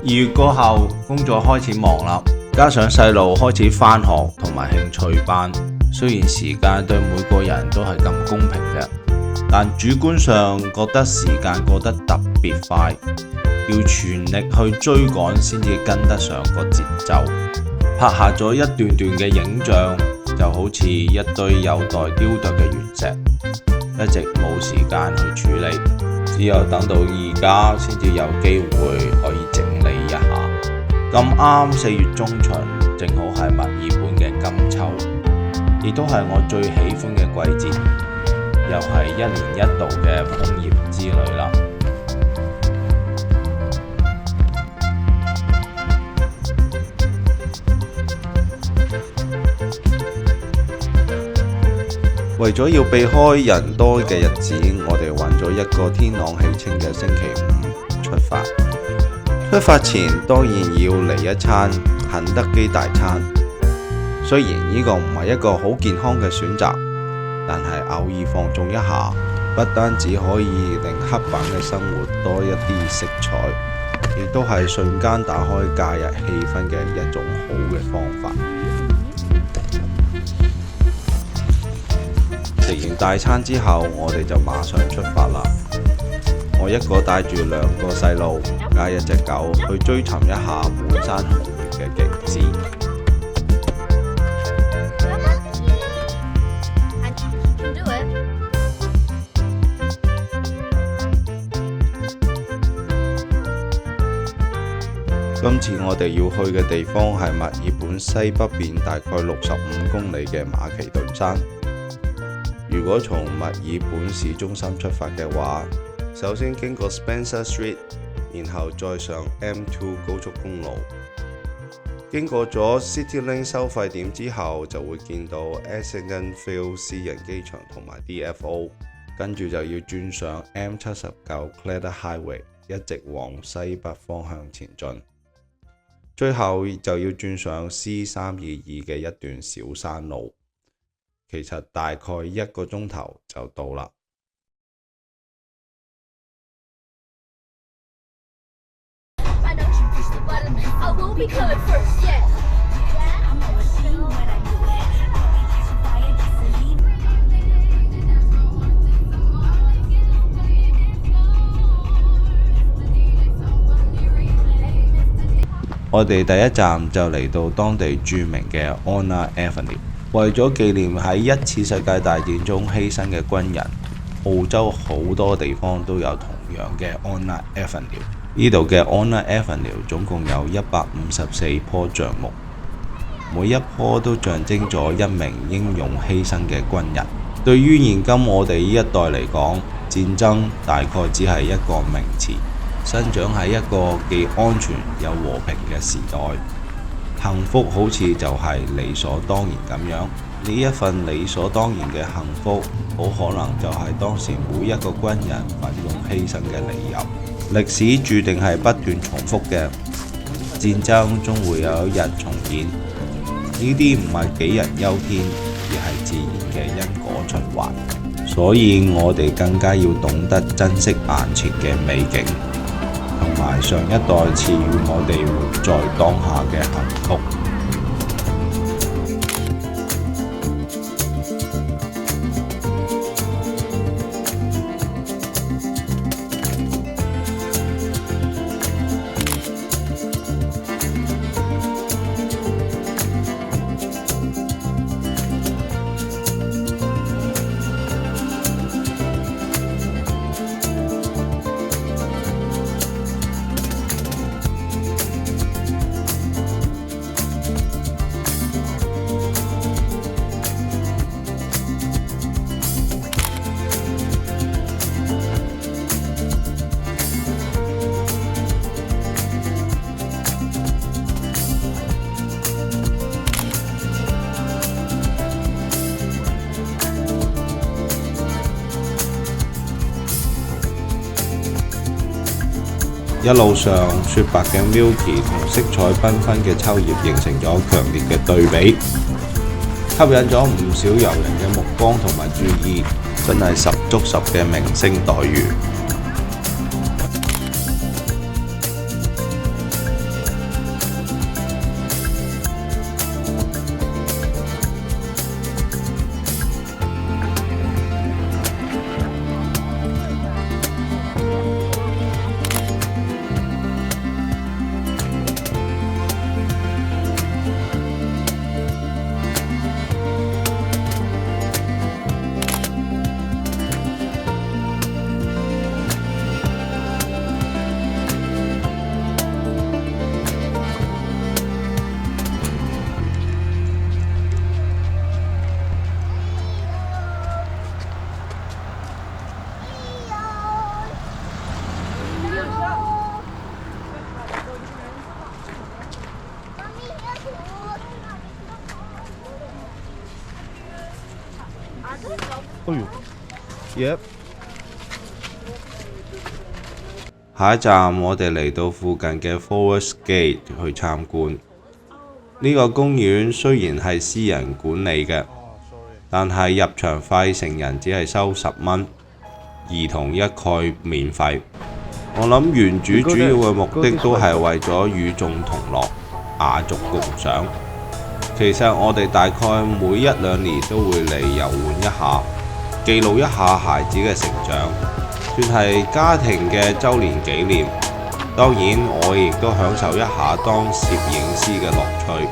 2月過後，工作開始忙啦，加上細路開始返學同埋興趣班，雖然時間對每個人都係咁公平嘅，但主觀上覺得時間過得特別快，要全力去追趕先至跟得上個節奏。拍下咗一段段嘅影像，就好似一堆有待雕琢嘅原石，一直冇時間去處理，只有等到而家先至有機會可以整理一下。咁啱4月中旬，正好係墨爾本嘅金秋，亦都係我最喜歡嘅季節，又係1年1度嘅楓葉之旅啦。為咗要避開人多嘅日子，我哋揾咗一個天朗氣清嘅星期5出發。出發前當然要嚟一餐肯德基大餐，雖然呢個唔係一個好健康嘅選擇，但係偶爾放縱一下，不單止可以令刻板嘅生活多一啲色彩，亦都係瞬間打開假日氣氛嘅一種好嘅方法。食完大餐之後，我哋就馬上出發啦。我一個帶住2個細路加1隻狗去追尋一下滿山紅葉嘅極致。今次我哋要去嘅地方係墨爾本西北邊大概65公里嘅馬其頓山。如果從墨爾本市中心出發嘅話，首先經過 Spencer Street， 然後再上 M2 高速公路，經過咗 CityLink 收費點之後，就會見到 Essendon Field 私人機場同埋 DFO， 跟住就要轉上 M79 Cladder Highway， 一直往西北方向前進，最後就要轉上 C322 嘅一段小山路。其實大概1個鐘頭就到啦。我哋第一站就嚟到當地著名嘅 Honour Avenue。為咗紀念喺1次世界大戰中犧牲嘅軍人，澳洲好多地方都有同樣嘅 Honour Avenue。呢度嘅 Honour Avenue 總共有154棵橡木，每一棵都象徵咗一名英勇犧牲嘅軍人。對於現今我哋呢一代嚟講，戰爭大概只係一個名詞。生長喺一個既安全又和平嘅時代，幸福好似就係理所當然咁樣。呢一份理所當然嘅幸福，好可能就係當時每一個軍人奮勇犧牲嘅理由。歷史注定係不斷重複嘅，戰爭終會有一日重演。呢啲唔係杞人憂天，而係自然嘅因果循環。所以我哋更加要懂得珍惜眼前嘅美景，同埋上一代賜予我哋活在當下嘅幸福。一路上雪白嘅 Milky 同色彩繽紛嘅秋葉形成咗強烈嘅對比，吸引咗唔少遊人嘅目光同埋注意，真係十足十嘅明星待遇。Yep。下一站我哋嚟到附近嘅 Forest Gate 去參觀。呢個公園雖然係私人管理嘅，但係入場費成人只係收10蚊，兒童一概免費。我諗園主主要嘅目的都係為咗與眾同樂，雅俗共賞。其實我哋大概每1、2年都會嚟遊玩一下，記錄一下孩子嘅成長，算係家庭嘅週年紀念。當然，我亦都享受一下當攝影師嘅樂趣。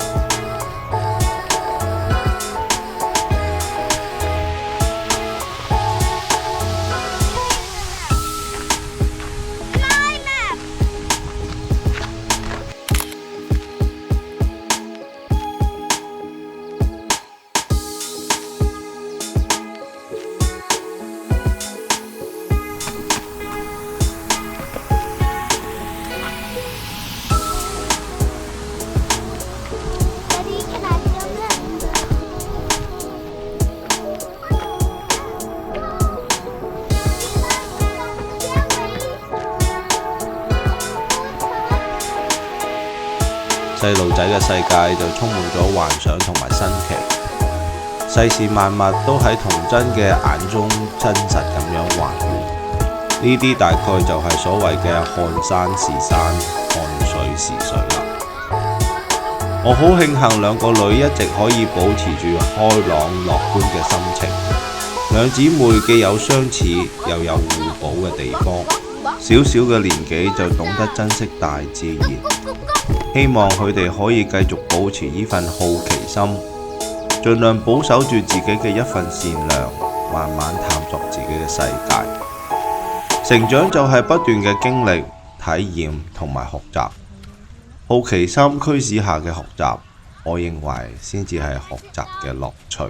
細路仔嘅世界就充滿咗幻想同埋新奇，世事萬物都喺童真嘅眼中真實咁樣還原。呢啲大概就係所謂嘅看山是山，看水是水啦。我好慶幸兩個女一直可以保持住開朗樂觀嘅心情，兩姊妹既有相似又有互補嘅地方，小小嘅年紀就懂得珍惜大自然。希望佢哋可以繼續保持呢份好奇心，盡量保守住自己嘅一份善良，慢慢探索自己嘅世界。成長就係不斷嘅經歷、體驗同埋學習。好奇心驅使下嘅學習，我認為先至係學習嘅樂趣。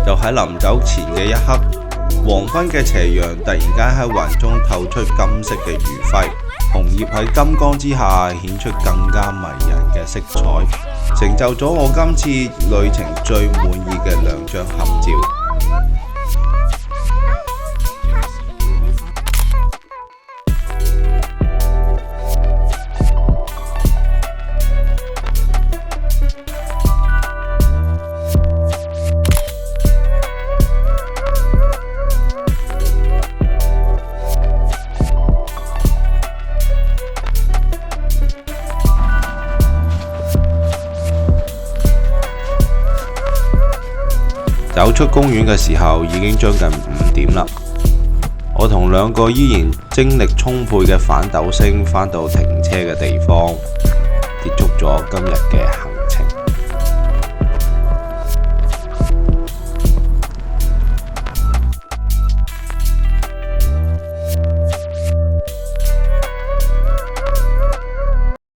就喺臨走前嘅一刻，黃昏嘅斜陽突然間喺雲中透出金色嘅餘暉，紅葉喺金光之下顯出更加迷人嘅色彩，成就咗我今次旅程最滿意嘅2張合照。走出公園嘅時候已經將近5點啦，我同2個依然精力充沛嘅反斗星返到停車嘅地方，結束咗今日嘅行